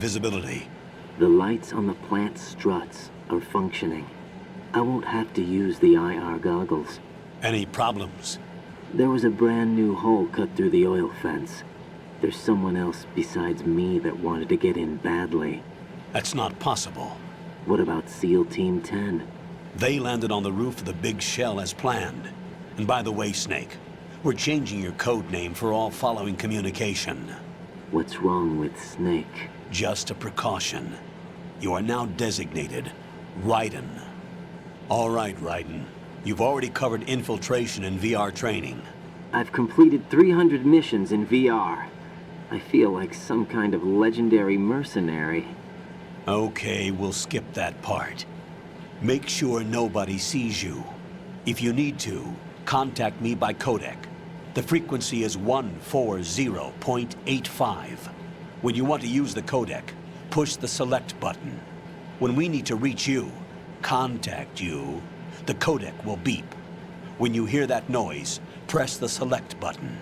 visibility. The lights on the plant struts are functioning. I won't have to use the IR goggles. Any problems? There was a brand new hole cut through the oil fence. There's someone else besides me that wanted to get in badly. That's not possible. What about SEAL Team 10? They landed on the roof of the big shell as planned. And by the way, Snake, we're changing your code name for all following communication. What's wrong with Snake? Just a precaution. You are now designated Raiden. All right, Raiden. You've already covered infiltration and VR training. I've completed 300 missions in VR. I feel like some kind of legendary mercenary. Okay, we'll skip that part. Make sure nobody sees you. If you need to, contact me by codec. The frequency is 140.85. When you want to use the codec, push the select button. When we need to reach you, contact you, the codec will beep. When you hear that noise, press the select button.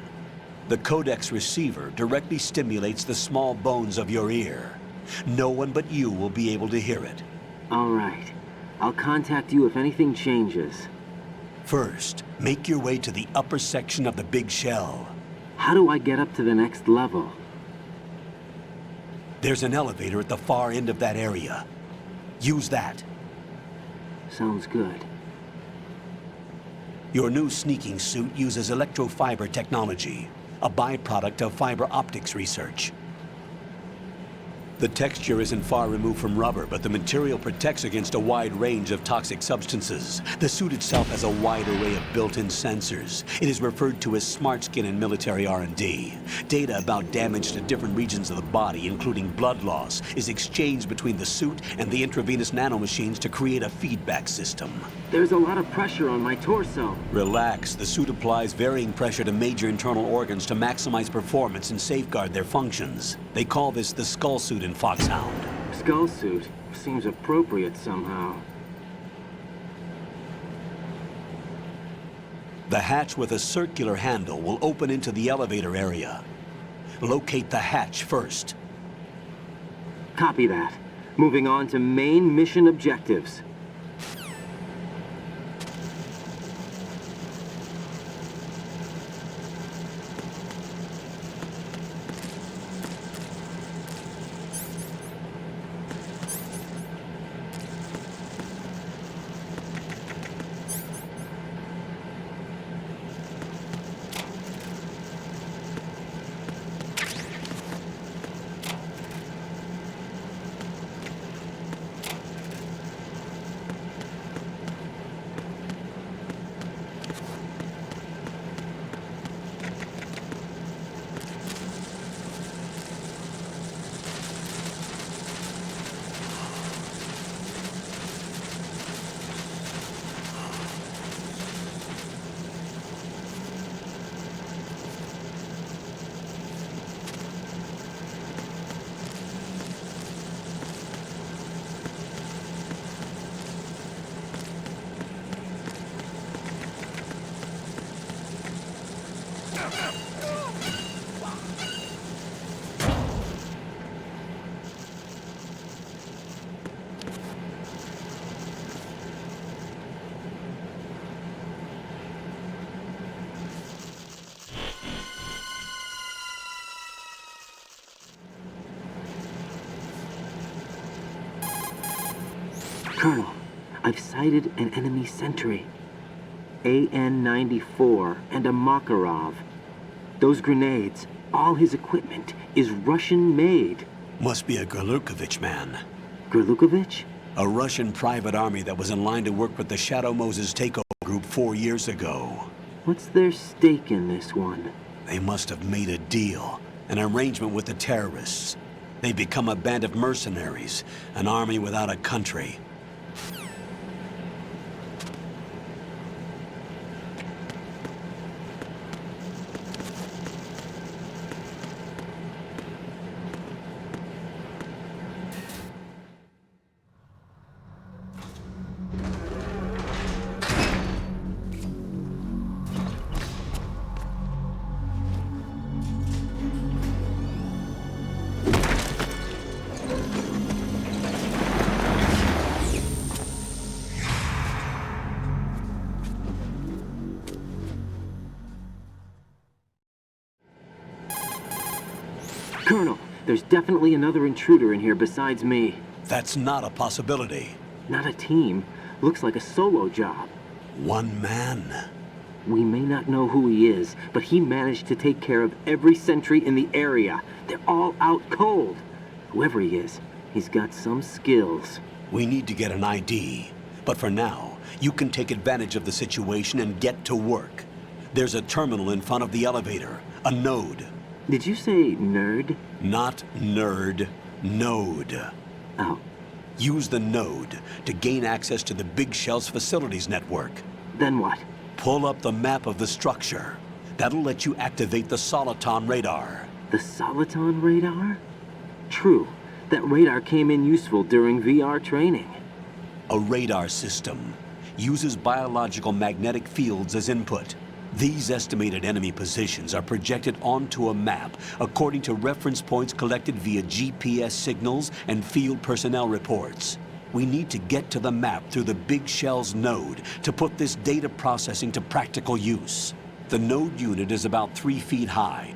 The codec's receiver directly stimulates the small bones of your ear. No one but you will be able to hear it. All right. I'll contact you if anything changes. First, make your way to the upper section of the big shell. How do I get up to the next level? There's an elevator at the far end of that area. Use that. Sounds good. Your new sneaking suit uses electrofiber technology, a byproduct of fiber optics research. The texture isn't far removed from rubber, but the material protects against a wide range of toxic substances. The suit itself has a wide array of built-in sensors. It is referred to as smart skin in military R&D. Data about damage to different regions of the body, including blood loss, is exchanged between the suit and the intravenous nanomachines to create a feedback system. There's a lot of pressure on my torso. Relax. The suit applies varying pressure to major internal organs to maximize performance and safeguard their functions. They call this the skull suit in Foxhound. Skull suit seems appropriate somehow. The hatch with a circular handle will open into the elevator area. Locate the hatch first. Copy that. Moving on to main mission objectives. Colonel, I've sighted an enemy sentry. AN-94 and a Makarov. Those grenades, all his equipment, is Russian-made. Must be a Gerlukovich man. Gerlukovich? A Russian private army that was in line to work with the Shadow Moses takeover group 4 years ago. What's their stake in this one? They must have made a deal, an arrangement with the terrorists. They become a band of mercenaries, an army without a country. There's definitely another intruder in here besides me. That's not a possibility. Not a team. Looks like a solo job. One man. We may not know who he is, but he managed to take care of every sentry in the area. They're all out cold. Whoever he is, he's got some skills. We need to get an ID. But for now, you can take advantage of the situation and get to work. There's a terminal in front of the elevator. A node. Did you say nerd? Not nerd. Node. Oh, Use the node to gain access to the Big Shell's facilities network. then what? Pull up the map of the structure. That'll let you activate the Soliton radar. The Soliton radar? True. That radar came in useful during VR training. A radar system uses biological magnetic fields as input. These estimated enemy positions are projected onto a map according to reference points collected via GPS signals and field personnel reports. We need to get to the map through the Big Shell's node to put this data processing to practical use. The node unit is about 3 feet high.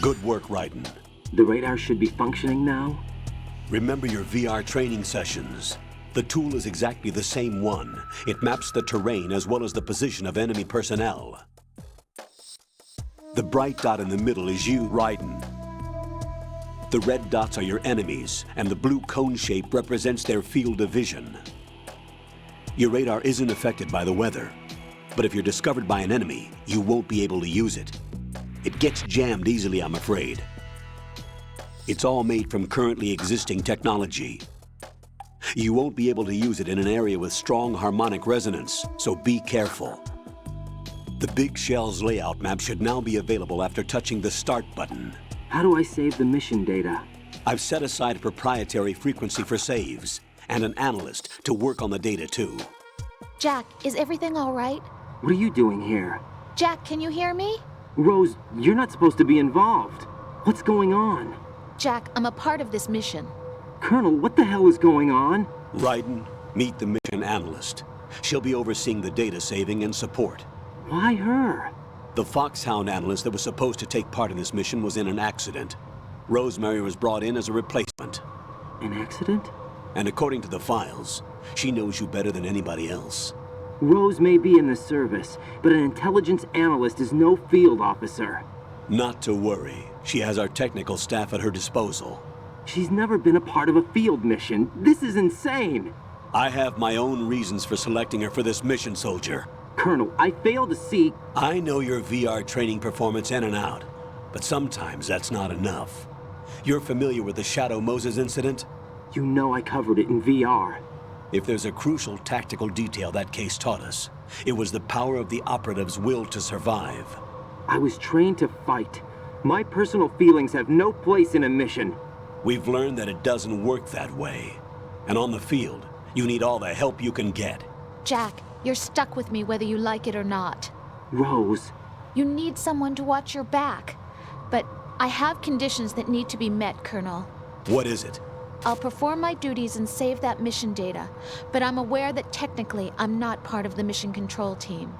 Good work, Raiden. The radar should be functioning now? Remember your VR training sessions. The tool is exactly the same one. It maps the terrain as well as the position of enemy personnel. The bright dot in the middle is you, Raiden. The red dots are your enemies, and the blue cone shape represents their field of vision. Your radar isn't affected by the weather, but if you're discovered by an enemy, you won't be able to use it. It gets jammed easily, I'm afraid. It's all made from currently existing technology. You won't be able to use it in an area with strong harmonic resonance, so be careful. The Big Shell's layout map should now be available after touching the Start button. How do I save the mission data? I've set aside a proprietary frequency for saves, and an analyst to work on the data too. Jack, is everything all right? What are you doing here? Jack, can you hear me? Rose, you're not supposed to be involved. What's going on? Jack, I'm a part of this mission. Colonel, what the hell is going on? Raiden, meet the mission analyst. She'll be overseeing the data saving and support. Why her? The Foxhound analyst that was supposed to take part in this mission was in an accident. Rosemary was brought in as a replacement. An accident? And according to the files, she knows you better than anybody else. Rose may be in the service, but an intelligence analyst is no field officer. Not to worry. She has our technical staff at her disposal. She's never been a part of a field mission. This is insane! I have my own reasons for selecting her for this mission, soldier. Colonel, I fail to see... I know your VR training performance in and out, but sometimes that's not enough. You're familiar with the Shadow Moses incident? You know I covered it in VR. If there's a crucial tactical detail that case taught us, it was the power of the operative's will to survive. I was trained to fight. My personal feelings have no place in a mission. We've learned that it doesn't work that way. And on the field, you need all the help you can get. Jack, you're stuck with me whether you like it or not. Rose. You need someone to watch your back. But I have conditions that need to be met, Colonel. What is it? I'll perform my duties and save that mission data, but I'm aware that technically I'm not part of the mission control team.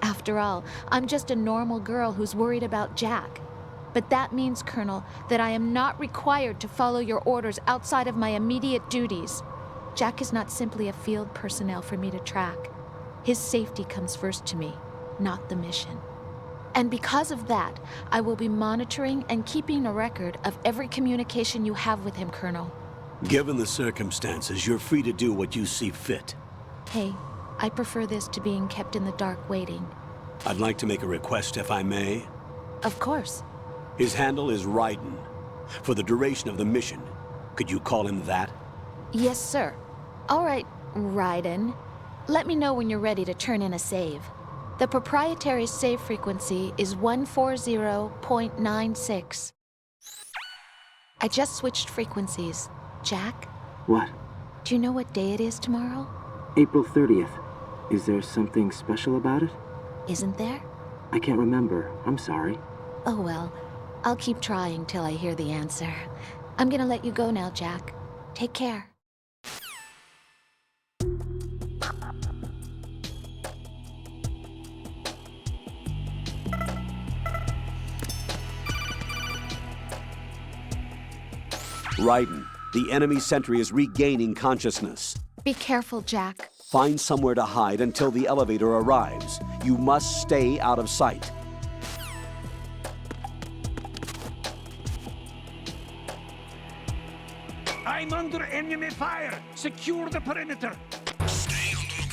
After all, I'm just a normal girl who's worried about Jack. But that means, Colonel, that I am not required to follow your orders outside of my immediate duties. Jack is not simply a field personnel for me to track. His safety comes first to me, not the mission. And because of that, I will be monitoring and keeping a record of every communication you have with him, Colonel. Given the circumstances, you're free to do what you see fit. Hey, I prefer this to being kept in the dark waiting. I'd like to make a request, if I may. Of course. His handle is Raiden. For the duration of the mission, could you call him that? Yes, sir. All right, Raiden. Let me know when you're ready to turn in a save. The proprietary save frequency is 140.96. I just switched frequencies. Jack? What? Do you know what day it is tomorrow? April 30th. Is there something special about it? Isn't there? I can't remember. I'm sorry. Oh well, I'll keep trying till I hear the answer. I'm gonna let you go now, Jack. Take care. Raiden, the enemy sentry is regaining consciousness. Be careful, Jack. Find somewhere to hide until the elevator arrives. You must stay out of sight. I'm under enemy fire! Secure the perimeter! Stay on the lookout.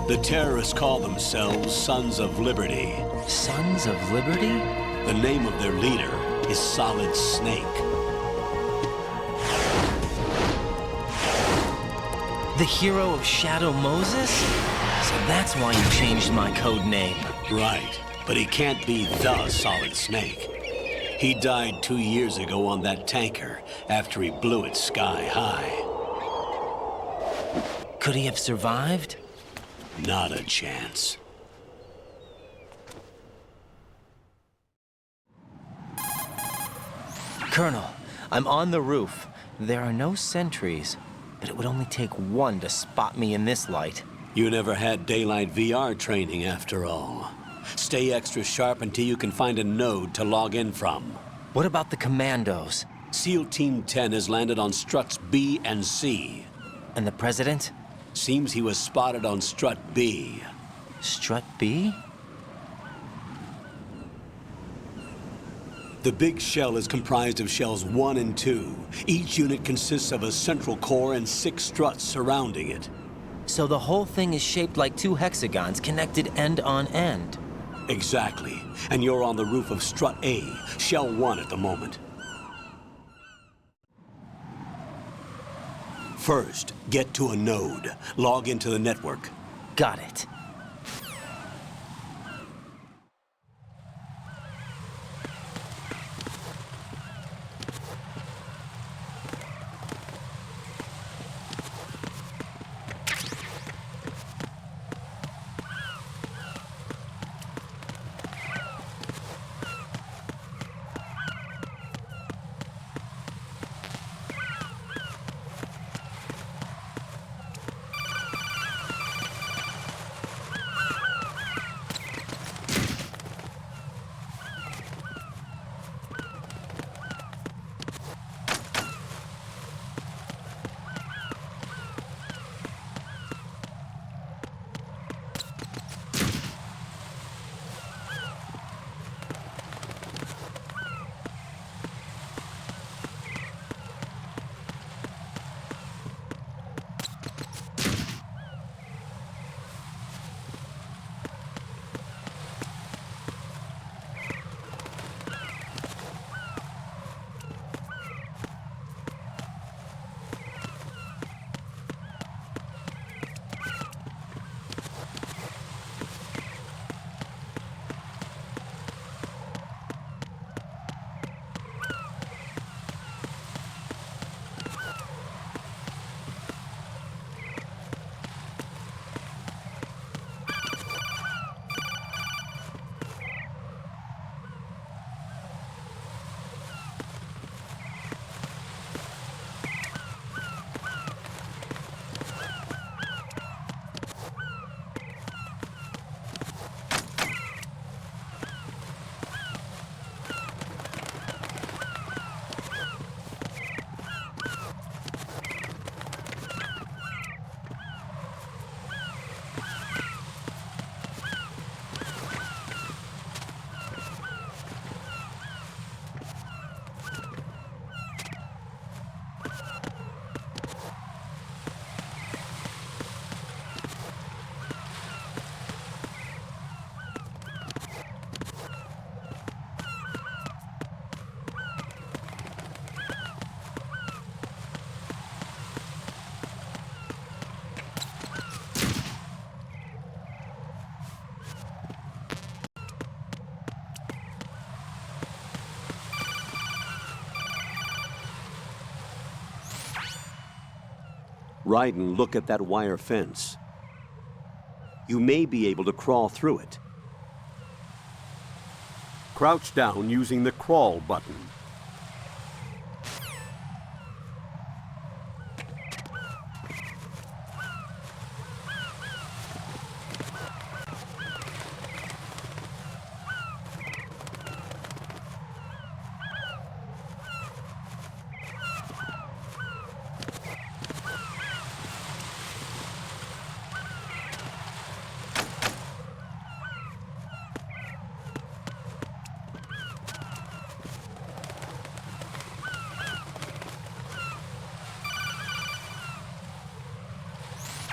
The terrorists call themselves Sons of Liberty. Sons of Liberty? The name of their leader is Solid Snake. The hero of Shadow Moses? So that's why you changed my code name. Right, but he can't be the Solid Snake. He died 2 years ago on that tanker after he blew it sky high. Could he have survived? Not a chance. Colonel, I'm on the roof. There are no sentries, but it would only take one to spot me in this light. You never had daylight VR training after all. Stay extra sharp until you can find a node to log in from. What about the commandos? SEAL Team 10 has landed on struts B and C. And the president? Seems he was spotted on strut B. Strut B? The big shell is comprised of shells 1 and 2. Each unit consists of a central core and 6 struts surrounding it. So the whole thing is shaped like 2 hexagons connected end on end. Exactly. And you're on the roof of strut A, shell 1 at the moment. First, get to a node. Log into the network. Got it. Raiden, look at that wire fence. You may be able to crawl through it. Crouch down using the crawl button.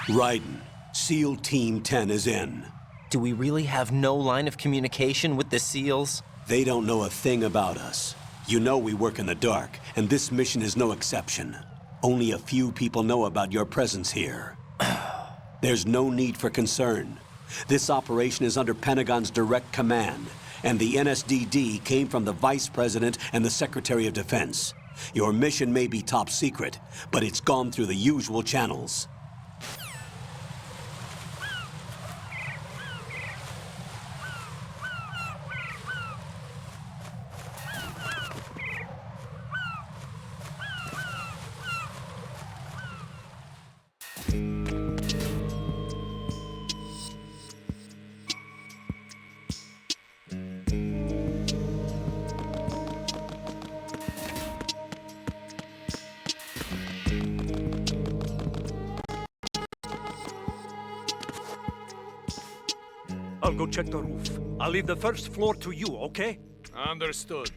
Raiden, SEAL Team 10 is in. Do we really have no line of communication with the SEALs? They don't know a thing about us. You know we work in the dark, and this mission is no exception. Only a few people know about your presence here. There's no need for concern. This operation is under Pentagon's direct command, and the NSDD came from the Vice President and the Secretary of Defense. Your mission may be top secret, but it's gone through the usual channels. I'll go check the roof. I'll leave the first floor to you, okay? Understood.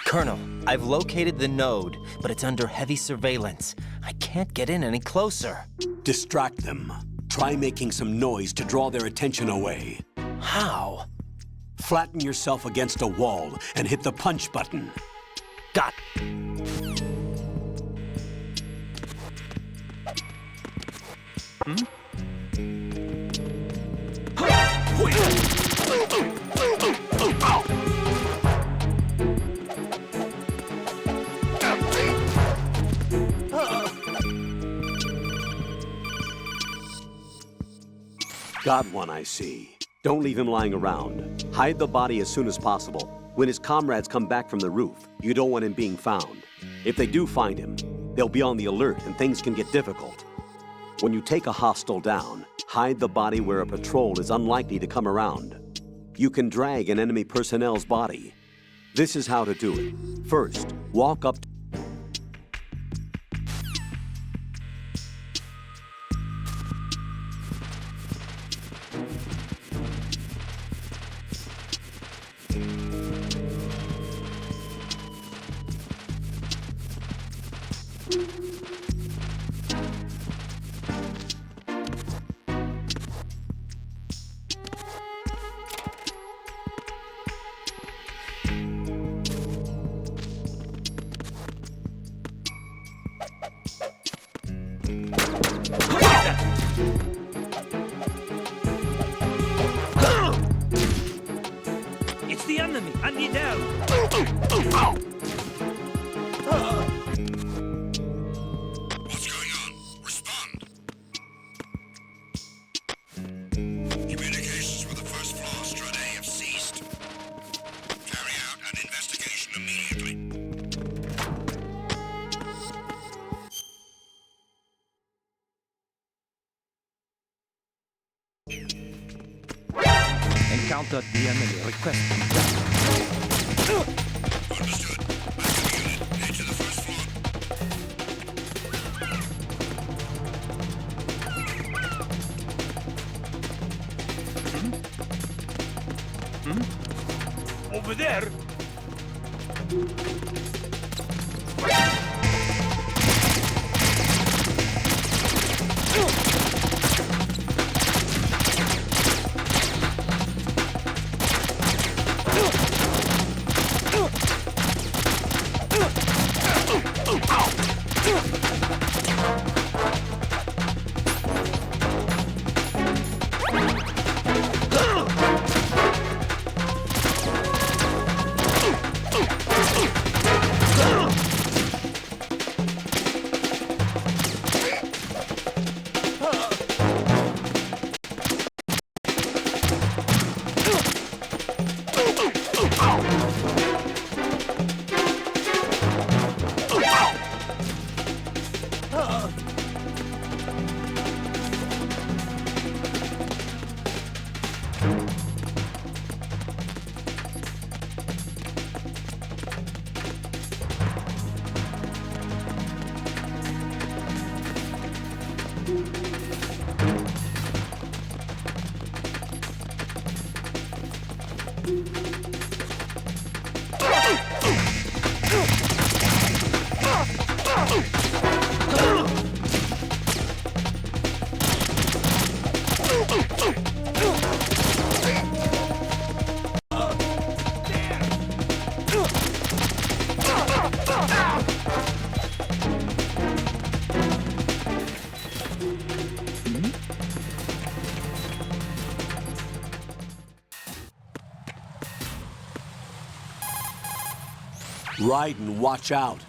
Colonel, I've located the node, but it's under heavy surveillance. I can't get in any closer. Distract them. Try making some noise to draw their attention away. How? Flatten yourself against a wall and hit the punch button. Got. Got one, I see. Don't leave him lying around. Hide the body as soon as possible. When his comrades come back from the roof, you don't want him being found. If they do find him, they'll be on the alert and things can get difficult. When you take a hostile down, hide the body where a patrol is unlikely to come around. You can drag an enemy personnel's body. This is how to do it. First, walk up It's the enemy! I need help! What's going on? Respond. Communications with the first floor Strata have ceased. Carry out an investigation immediately. Encountered the enemy. Request. Understood. Backup unit, head to the first floor. Over there! Raiden, watch out.